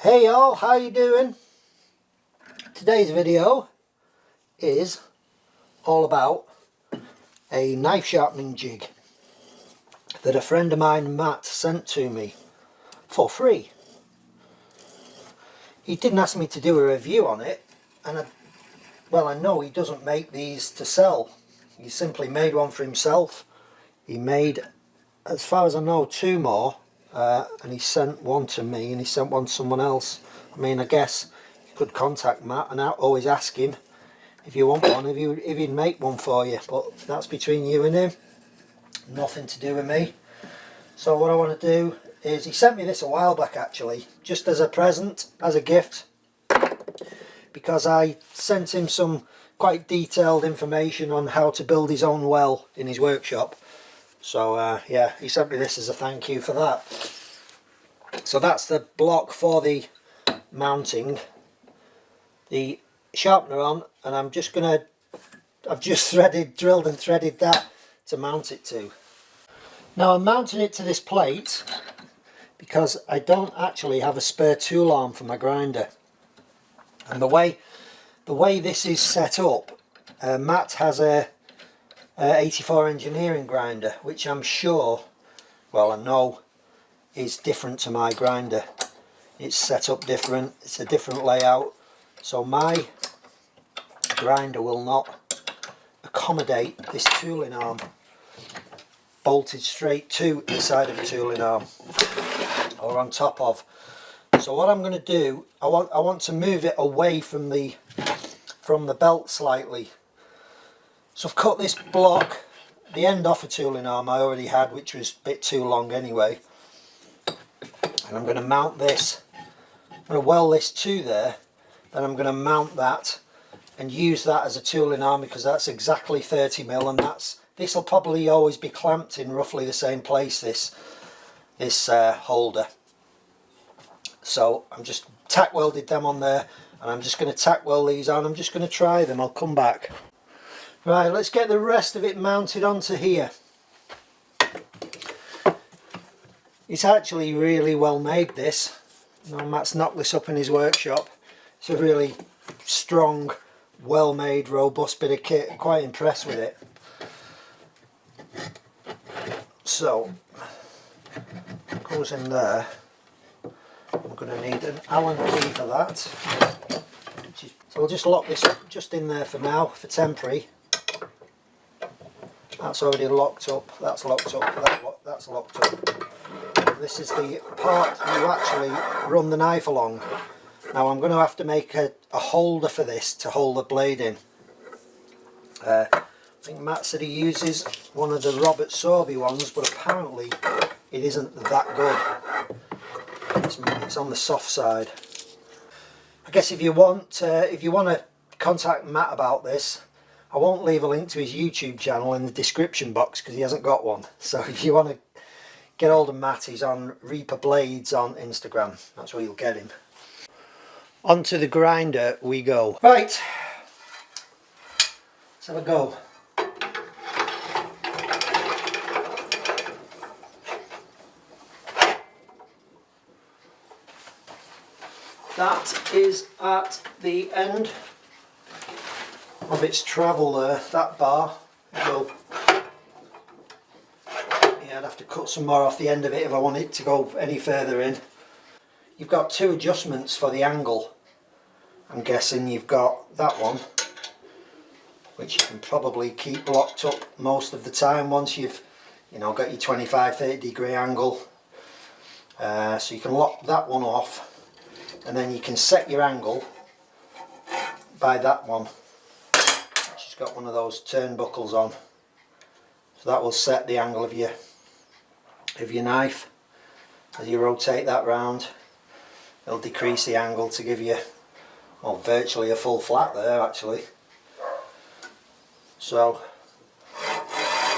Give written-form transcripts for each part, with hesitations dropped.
Hey y'all, how you doing? Today's video is all about a knife sharpening jig that a friend of mine, Matt, sent to me for free. He didn't ask me to do a review on it, and I know he doesn't make these to sell. He simply made one for himself. He made, as far as I know, 2 more, and he sent one to me and he sent one to someone else. I mean, I guess you could contact Matt and always ask him if you want one, if he'd make one for you, but that's between you and him, nothing to do with me. So what I want to do is, he sent me this a while back actually, just as a present, as a gift, because I sent him some quite detailed information on how to build his own well in his workshop. So yeah, he sent me this as a thank you for that. So that's the block for the mounting the sharpener on, and I've just drilled and threaded that to mount it to. Now I'm mounting it to this plate because I don't actually have a spare tool arm for my grinder, and the way this is set up, Matt has a 84 engineering grinder, which I'm sure, well I know, is different to my grinder. It's set up different, it's a different layout, so my grinder will not accommodate this tooling arm bolted straight to the side of the tooling arm or on top of. So what I'm going to do, I want to move it away from the belt slightly. So I've cut this block, the end off a tooling arm I already had, which was a bit too long anyway, and I'm going to mount this. I'm going to weld this to there, then I'm going to mount that and use that as a tooling arm, because that's exactly 30mm, and this will probably always be clamped in roughly the same place, this holder. So I'm just tack welded them on there, and I'm just going to tack weld these on. I'm just going to try them, I'll come back. Right, let's get the rest of it mounted onto here. It's actually really well made, this. You know, Matt's knocked this up in his workshop. It's a really strong, well made, robust bit of kit. I'm quite impressed with it. So, goes in there. I'm going to need an Allen key for that. So we'll just lock this up just in there for now, for temporary. That's already locked up, that's locked up, that's locked up. This is the part you actually run the knife along. Now I'm going to have to make a holder for this to hold the blade in. I think Matt said he uses one of the Robert Sorby ones, but apparently it isn't that good. It's on the soft side. I guess if you want to contact Matt about this, I won't leave a link to his YouTube channel in the description box because he hasn't got one. So if you want to get hold of Matt, he's on Reaper Blades on Instagram. That's where you'll get him. Onto the grinder we go. Right, let's have a go. That is at the end of its travel there, that bar. Yeah, I'd have to cut some more off the end of it if I want it to go any further in. You've got 2 adjustments for the angle. I'm guessing you've got that one, which you can probably keep locked up most of the time once you've got your 25-30 degree angle. So you can lock that one off, and then you can set your angle by that one. She's got one of those turnbuckles on, so that will set the angle of your knife. As you rotate that round, it'll decrease the angle to give you, well, virtually a full flat there actually. So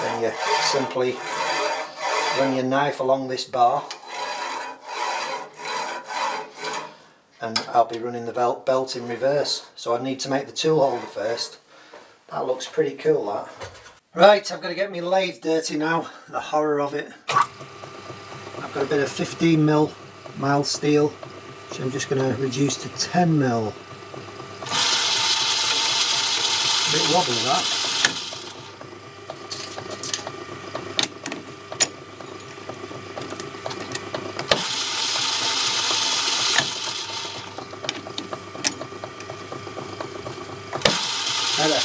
then you simply run your knife along this bar, and I'll be running the belt in reverse. So I need to make the tool holder first. That looks pretty cool, that. Right, I've got to get my lathe dirty now, the horror of it. I've got a bit of 15mm mild steel So I'm just going to reduce to 10 mil. A bit wobbly that. Better.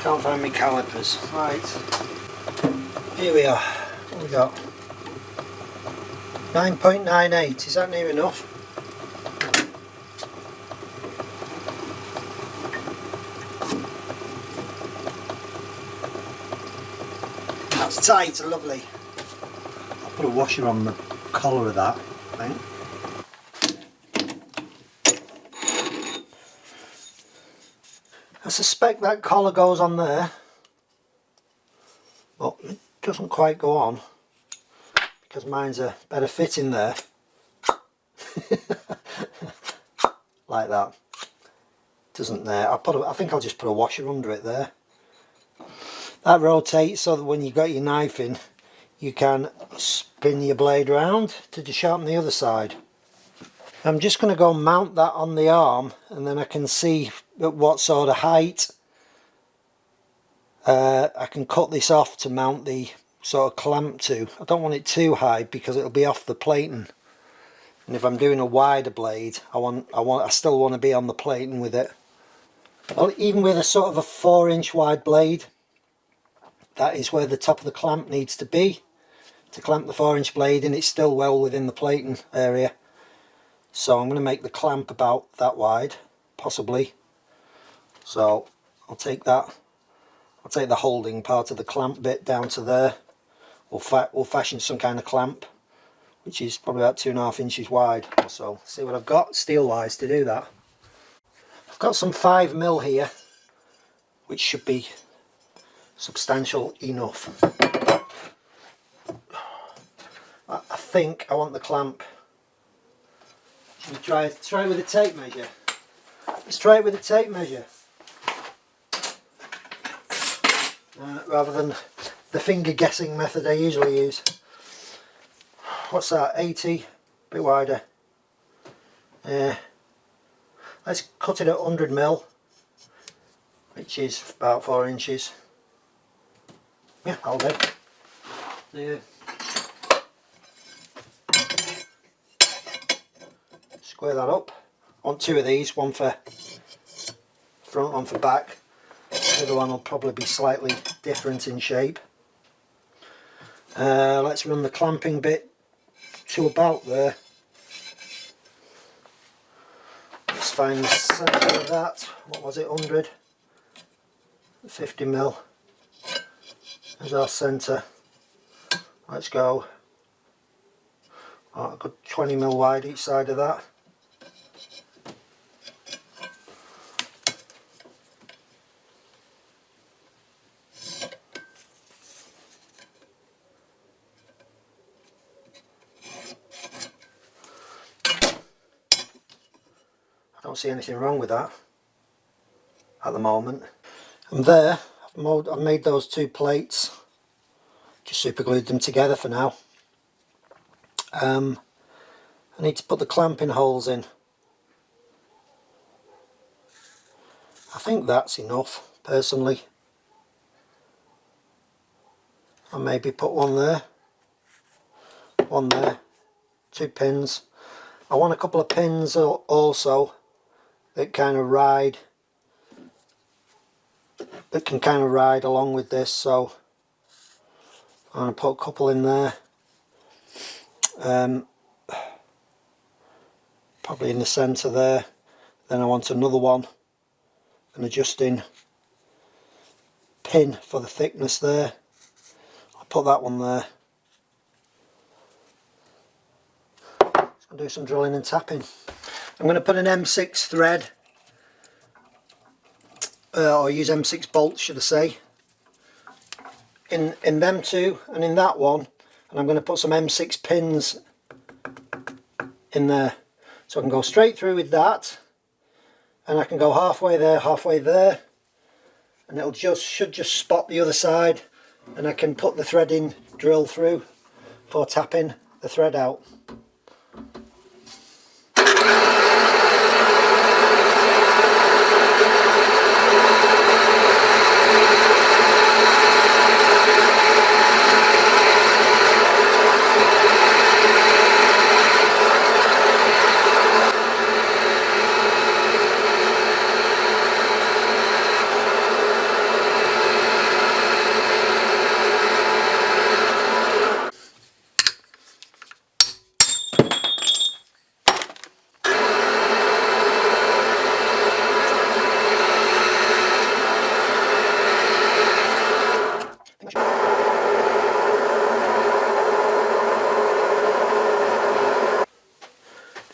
Can't find my calipers. Right, here we are. What we got? 9.98. Is that near enough? That's tight and lovely. I'll put a washer on the collar of that, I think. I suspect that collar goes on there, but it doesn't quite go on because mine's a better fit in there. Like that. Doesn't there. I think I'll just put a washer under it there. That rotates so that when you got your knife in, you can spin your blade round to sharpen the other side. I'm just going to go mount that on the arm, and then I can see at what sort of height I can cut this off to mount the sort of clamp to. I don't want it too high because it'll be off the plating, and if I'm doing a wider blade, I still want to be on the plating with it. Well, even with a sort of a 4-inch wide blade, that is where the top of the clamp needs to be to clamp the 4-inch blade, and it's still well within the plating area. So I'm going to make the clamp about that wide, possibly. So I'll take that. I'll take the holding part of the clamp bit down to there. We'll fashion some kind of clamp, which is probably about 2.5 inches wide or so. See what I've got steel wise to do that. I've got some 5mm here, which should be substantial enough. I think I want the clamp. Should we try with a tape measure? Let's try it with a tape measure. Rather than the finger guessing method I usually use. What's that? 80? A bit wider. Let's cut it at 100mm, which is about 4 inches. Yeah, I'll do. Yeah. Square that up. I want 2 of these, one for front, one for back. The other one will probably be slightly different in shape. Let's run the clamping bit to about there. Let's find the centre of that. What was it, 100? 50mm. There's our centre. Let's go a good 20mm wide each side of that. I don't see anything wrong with that at the moment. And there, I've made those 2 plates, just super glued them together for now. I need to put the clamping holes in. I think that's enough, personally. I'll maybe put one there, 2 pins. I want a couple of pins also that kind of ride, along with this, so I'm going to put a couple in there. Probably in the centre there. Then I want another one, an adjusting pin for the thickness there. I'll put that one there. I'll do some drilling and tapping. I'm going to put an M6 thread or use M6 bolts should I say, in them two and in that one, and I'm going to put some M6 pins in there, so I can go straight through with that, and I can go halfway there, and it'll should just spot the other side, and I can put the threading drill through for tapping the thread out.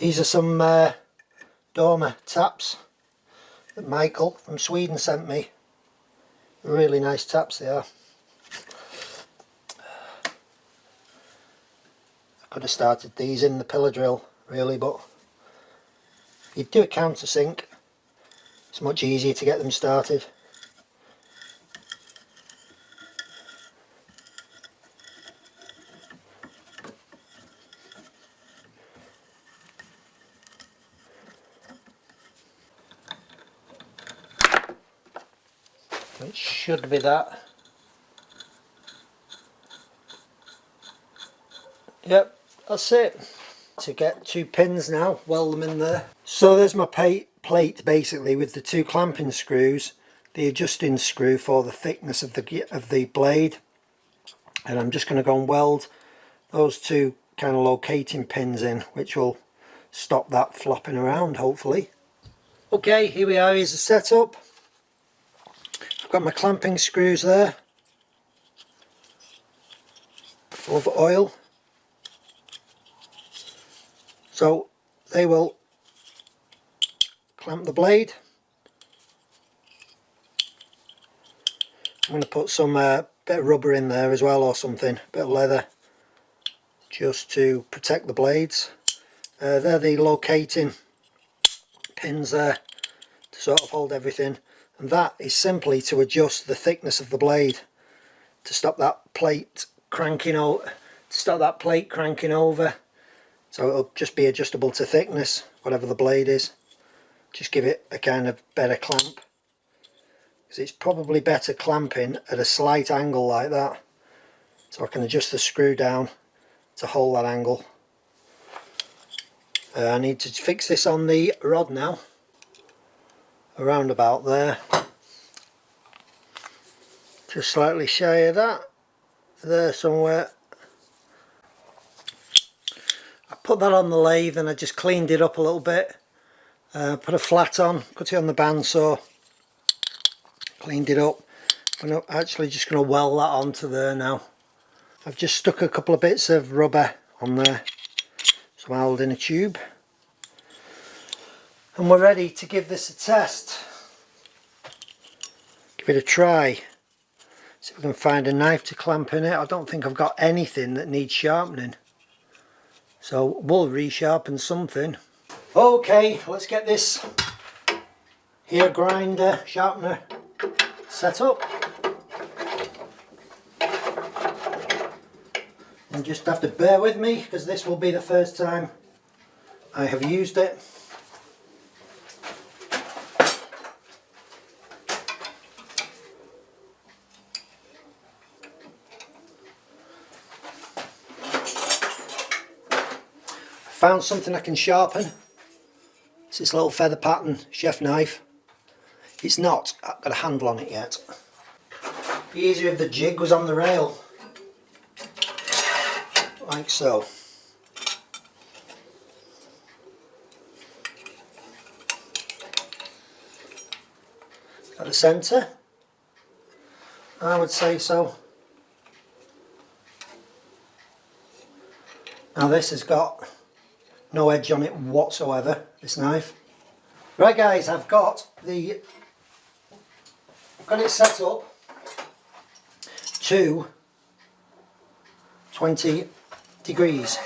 These are some dormer taps that Michael from Sweden sent me. Really nice taps they are. I could have started these in the pillar drill really, but if you do a countersink, it's much easier to get them started. It should be that. Yep, that's it. To get 2 pins now, weld them in there. So there's my plate basically with the 2 clamping screws, the adjusting screw for the thickness of the blade, and I'm just going to go and weld those 2 kind of locating pins in, which will stop that flopping around hopefully. Okay, here we are, here's the setup. I've got my clamping screws there, full of oil, so they will clamp the blade. I'm going to put some bit of rubber in there as well, or something, a bit of leather, just to protect the blades. They're the locating pins there to sort of hold everything, and that is simply to adjust the thickness of the blade to stop that plate cranking over. So it'll just be adjustable to thickness, whatever the blade is. Just give it a kind of better clamp, because it's probably better clamping at a slight angle like that, so I can adjust the screw down to hold that angle. I need to fix this on the rod now, around about there, just slightly shy of that, there somewhere. I put that on the lathe and I just cleaned it up a little bit, put a flat on, cut it on the bandsaw, cleaned it up. I'm actually just going to weld that onto there now. I've just stuck a couple of bits of rubber on there, so I'll hold in a tube, and we're ready to give this a test. Give it a try. See if we can find a knife to clamp in it. I don't think I've got anything that needs sharpening, so we'll resharpen something. Okay, let's get this here grinder sharpener set up, and just have to bear with me because this will be the first time I have used it. Found something I can sharpen. It's this little feather pattern chef knife. It's not got a handle on it yet. It'd be easier if the jig was on the rail, like so. At the centre, I would say so. Now this has got no edge on it whatsoever, this knife. Right guys, I've got the got it set up to 20 degrees.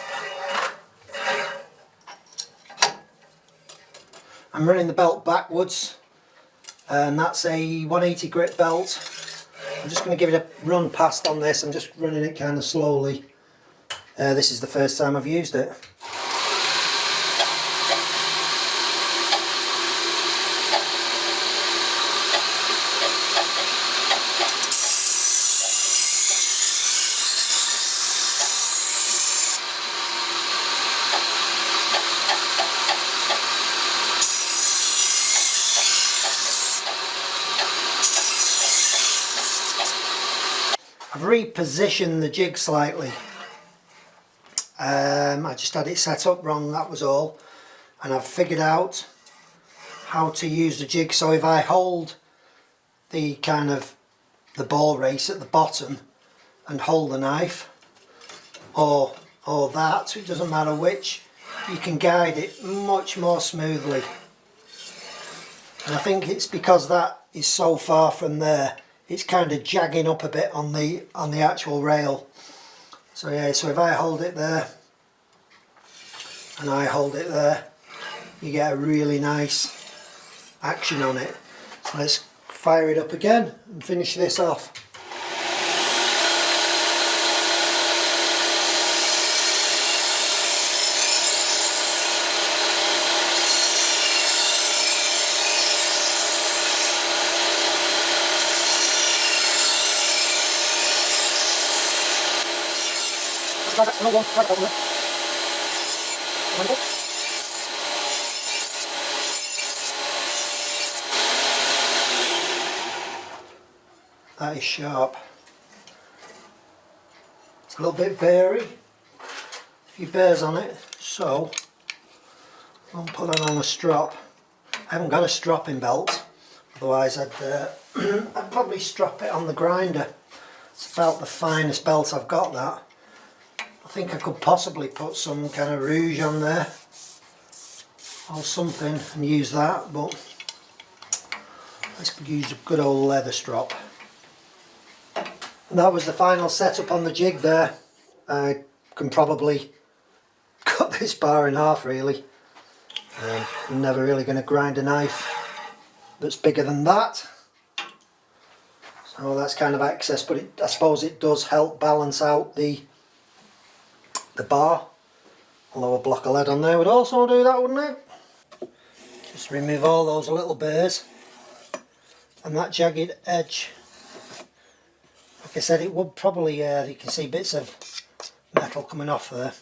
I'm running the belt backwards, and that's a 180 grit belt. I'm just going to give it a run past on this. I'm just running it kind of slowly. This is the first time I've used it. I've repositioned the jig slightly. I just had it set up wrong, that was all. And I've figured out how to use the jig. So if I hold the the ball race at the bottom and hold the knife, or that, it doesn't matter which, you can guide it much more smoothly. And I think it's because that is so far from there, it's kind of jagging up a bit on the actual rail. So yeah, so if I hold it there and I hold it there, you get a really nice action on it. So let's fire it up again and finish this off. That is sharp. It's a little bit burry, a few burrs on it, so I'll put that on a strop. I haven't got a stropping belt, otherwise I'd probably strop it on the grinder. It's about the finest belt I've got, that. I think I could possibly put some kind of rouge on there or something and use that, but let's use a good old leather strop. And that was the final setup on the jig there. I can probably cut this bar in half, really. I'm never really going to grind a knife that's bigger than that. So that's kind of excess, but I suppose it does help balance out the bar. Although a block of lead on there would also do that, wouldn't it? Just remove all those little burrs and that jagged edge. Like I said, it would probably, you can see bits of metal coming off there.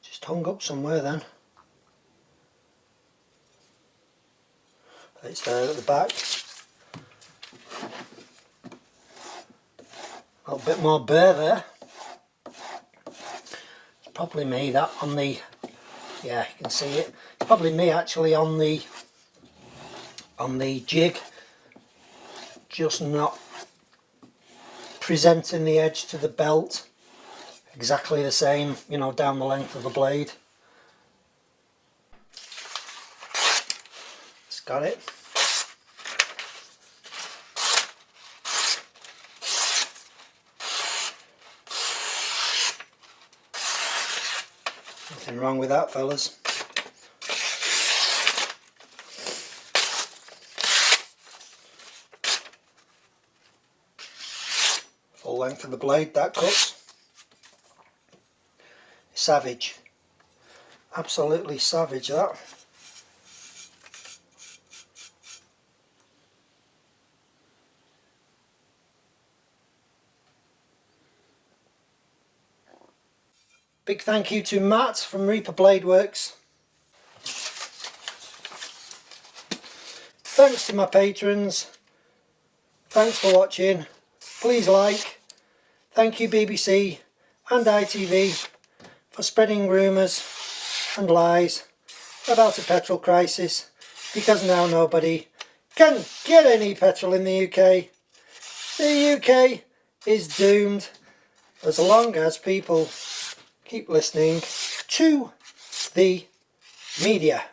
Just hung up somewhere then. It's there at the back. A little bit more burr there. It's probably me that on the, yeah, you can see it. It's probably me actually on the jig, just not presenting the edge to the belt exactly the same, you know, down the length of the blade. It's got it. Nothing wrong with that, fellas. Full length of the blade that cuts. Savage. Absolutely savage, that. Big thank you to Matt from Reaper Blade Works. Thanks to my patrons. Thanks for watching. Please like. Thank you BBC and ITV for spreading rumours and lies about a petrol crisis, because now nobody can get any petrol in the UK. The UK is doomed as long as people keep listening to the media.